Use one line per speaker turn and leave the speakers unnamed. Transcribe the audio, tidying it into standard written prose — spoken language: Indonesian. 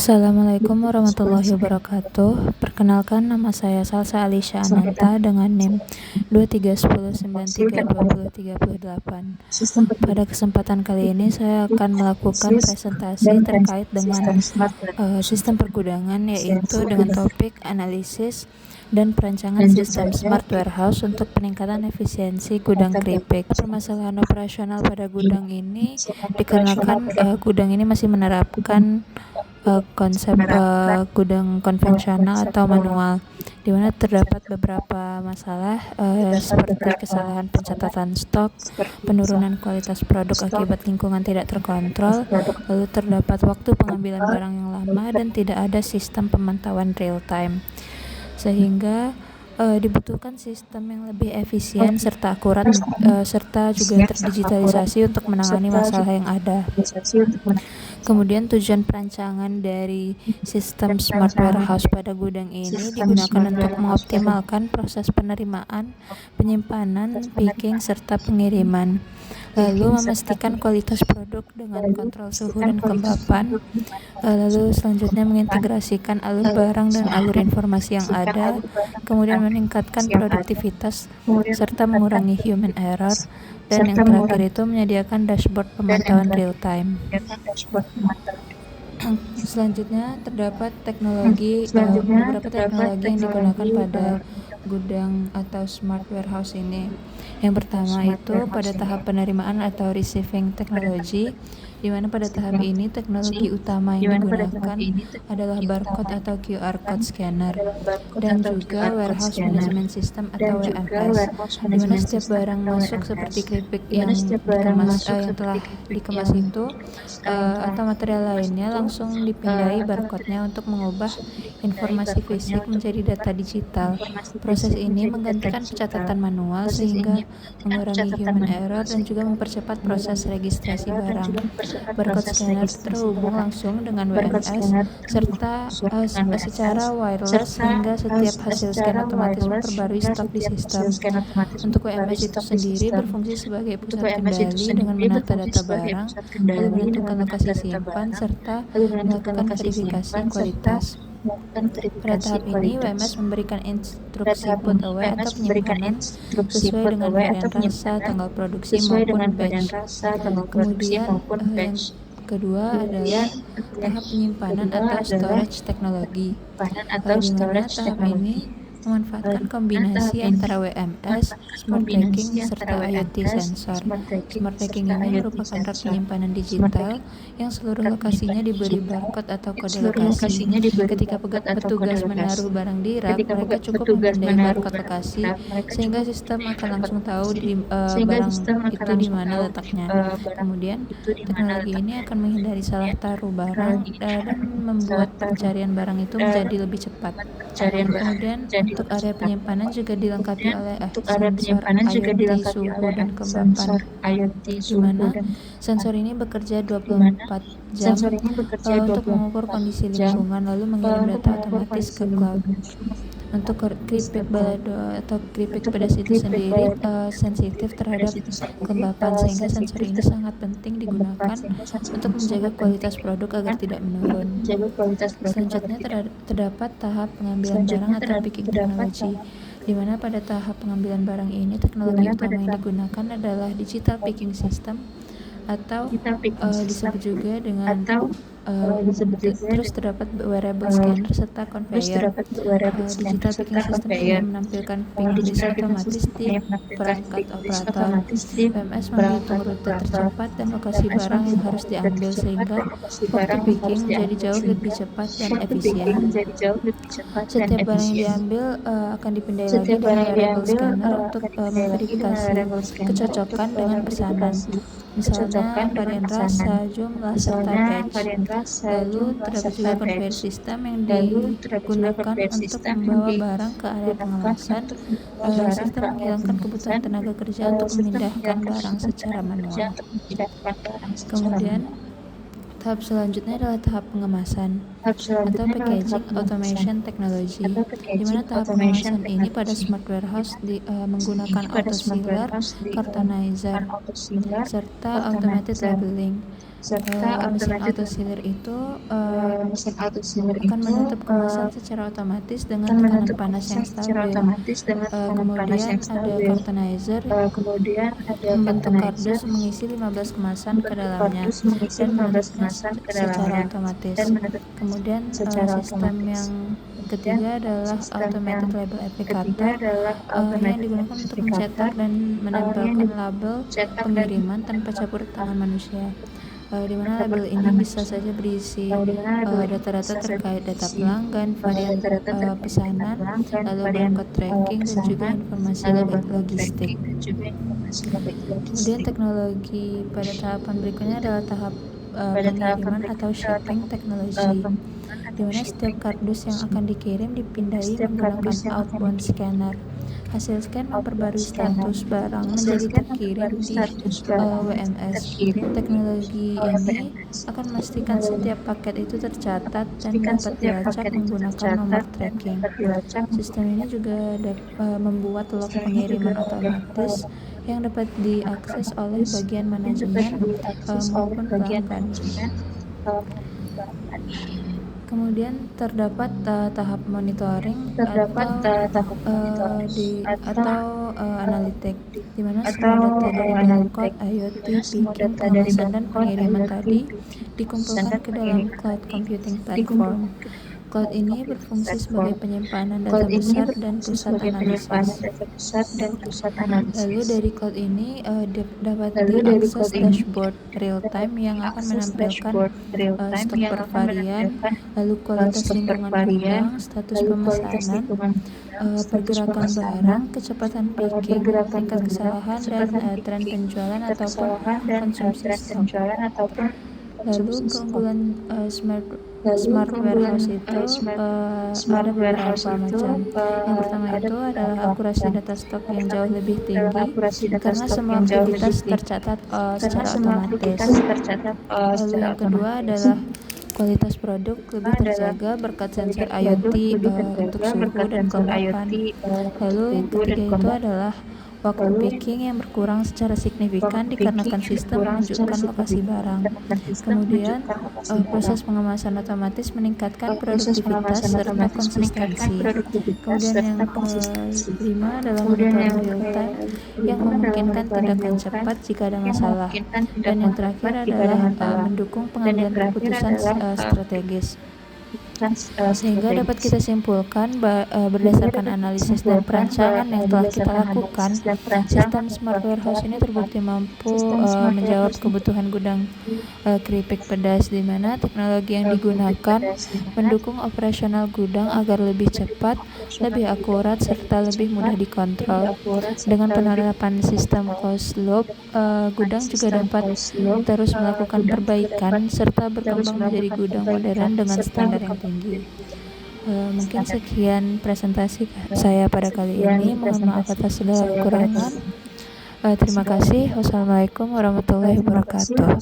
Assalamualaikum warahmatullahi wabarakatuh. Perkenalkan, nama saya Salsa Alisha Ananta dengan NIM 2310932038. Pada kesempatan kali ini saya akan melakukan presentasi terkait dengan sistem pergudangan, yaitu dengan topik analisis dan perancangan sistem Smart Warehouse untuk peningkatan efisiensi gudang keripik. Permasalahan operasional pada gudang ini dikarenakan gudang ini masih menerapkan konsep gudang konvensional atau manual, di mana terdapat beberapa masalah seperti kesalahan pencatatan stok, penurunan kualitas produk akibat lingkungan tidak terkontrol, lalu terdapat waktu pengambilan barang yang lama, dan tidak ada sistem pemantauan real time, sehingga dibutuhkan sistem yang lebih efisien serta akurat serta juga terdigitalisasi untuk menangani masalah yang ada. Kemudian tujuan perancangan dari sistem Smart Warehouse pada gudang ini digunakan untuk mengoptimalkan proses penerimaan, penyimpanan, picking, serta pengiriman, lalu memastikan kualitas produk dengan kontrol suhu dan kelembapan, lalu selanjutnya mengintegrasikan alur barang dan alur informasi yang ada, kemudian meningkatkan produktivitas serta mengurangi human error, dan yang terakhir itu menyediakan dashboard pemantauan real time. Selanjutnya terdapat beberapa teknologi yang digunakan pada gudang atau smart warehouse ini. Yang pertama itu pada tahap penerimaan atau receiving technology, di mana pada tahap ini teknologi utama yang digunakan adalah barcode atau QR code scanner, dan juga warehouse management system atau WMS, di mana setiap barang masuk seperti keripik yang telah dikemas itu atau material lainnya langsung dipindai barcode-nya untuk mengubah informasi fisik menjadi data digital. Proses ini menggantikan pencatatan manual sehingga mengurangi human error dan juga mempercepat proses registrasi barang. Barcode scanner terhubung langsung dengan WMS serta secara wireless, sehingga setiap hasil scan otomatis memperbarui stok di sistem. Untuk WMS itu sendiri berfungsi sebagai pusat kendali dengan menata data barang, lalu menentukan lokasi simpan, serta melakukan verifikasi kualitas. Pada tahap ini, WMS memberikan instruksi put away atau penyimpanan sesuai dengan varian rasa, tanggal produksi maupun batch. Kemudian yang kedua adalah tahap penyimpanan atau storage teknologi, di mana tahap ini memanfaatkan kombinasi antara WMS, Smart Tracking, serta IoT sensor. Smart Tracking ini merupakan rak penyimpanan digital yang seluruh lokasinya diberi barcode atau kode lokasi. Ketika petugas menaruh barang di rak, mereka cukup memindai barcode lokasi, sehingga sistem akan langsung tahu barang itu di mana letaknya. Kemudian, teknologi ini akan menghindari salah taruh barang dan membuat pencarian barang itu menjadi lebih cepat. Kemudian, untuk area penyimpanan juga dilengkapi oleh sensor IoT suhu dan kelembapan, di mana sensor ini bekerja 24 jam untuk mengukur kondisi lingkungan, lalu mengirim data otomatis ke cloud. Untuk keripik balado atau keripik pedas itu sendiri sensitif terhadap kelembapan, sehingga sensor ini sangat penting digunakan untuk menjaga kualitas produk agar tidak menurun. Selanjutnya terdapat tahap pengambilan barang atau picking teknologi, di mana pada tahap pengambilan barang ini teknologi utama yang digunakan adalah digital picking system atau disebut juga dengan terus terdapat wearable scanner serta conveyor. Digital picking system ini menampilkan pick list otomatis di perangkat operator. WMS menghitung rute tercepat dan lokasi barang yang harus diambil, sehingga waktu picking menjadi jauh lebih cepat dan efisien. Setiap barang yang diambil akan dipindai lagi dengan wearable scanner untuk memverifikasi kecocokan dengan pesanan, misalnya varian rasa, jumlah, serta batch. Lalu terdapat juga conveyor system yang digunakan untuk membawa barang ke area pengemasan serta menghilangkan kebutuhan tenaga kerja untuk memindahkan barang secara manual. Kemudian tahap selanjutnya adalah tahap pengemasan atau packaging automation technology, di mana tahap pengemasan ini pada smart warehouse menggunakan auto sealer, cartonizer, serta automated labeling. Mesin autosealer itu akan menutup kemasan secara otomatis dengan tekanan panas yang stabil. Kemudian ada cartonizer membentuk kardus mengisi 15 kemasan ke dalamnya dan menutupnya secara otomatis. Kemudian sistem yang ketiga adalah automated label applicator yang digunakan untuk mencetak dan menempelkan label pengiriman tanpa campur tangan manusia. Di mana label ini bisa saja berisi data-data terkait data pelanggan, varian pesanan, lalu barcode tracking, dan juga informasi logistik. Kemudian teknologi pada tahapan berikutnya adalah tahap pengiriman atau shipping technology, di mana setiap kardus yang akan dikirim dipindai menggunakan outbound scanner. Hasil scan memperbarui status barang menjadi terkirim di WMS. Teknologi ini akan memastikan setiap paket itu tercatat dan dapat dilacak menggunakan nomor tracking. Sistem ini juga membuat log pengiriman otomatis yang dapat diakses oleh bagian manajemen maupun pelanggan. Kemudian terdapat tahap monitoring atau analitik, di mana semua data dari barcode, IoT, picking, pengemasan, dan pengiriman tadi dikumpulkan ke dalam cloud computing platform. Cloud ini berfungsi sebagai penyimpanan data besar dan pusat analisis. Lalu dari cloud ini dapat diakses dashboard real time yang akan menampilkan stok per varian, lalu kualitas lingkungan gudang, status pemesanan, pergerakan barang, kecepatan picking, tingkat kesalahan, dan tren penjualan ataupun konsumsi stok. Lalu keunggulan smart warehouse itu ada beberapa macam. Yang pertama itu adalah akurasi data stok yang jauh lebih tinggi karena semua aktivitas tercatat secara otomatis. Lalu yang kedua adalah kualitas produk lebih terjaga berkat sensor IoT untuk suhu dan kelembapan. Lalu yang ketiga itu adalah waktu picking yang berkurang secara signifikan dikarenakan sistem menunjukkan lokasi barang. Kemudian proses pengemasan otomatis meningkatkan produktivitas serta konsistensi. Kemudian yang kelima adalah monitoring real time yang memungkinkan tindakan cepat jika ada masalah. Dan yang terakhir adalah mendukung pengambilan keputusan strategis. Sehingga dapat kita simpulkan berdasarkan analisis dan perancangan yang telah kita lakukan, sistem smart warehouse ini terbukti mampu menjawab kebutuhan gudang keripik pedas, di mana teknologi yang digunakan mendukung operasional gudang agar lebih cepat, lebih akurat, serta lebih mudah dikontrol. Dengan penerapan sistem closed loop, gudang juga dapat terus melakukan perbaikan serta berkembang menjadi gudang modern dengan standar yang tinggi. Mungkin sekian presentasi saya pada kali ini. Mohon maaf atas segala kekurangan. Terima kasih. Wassalamualaikum warahmatullahi wabarakatuh.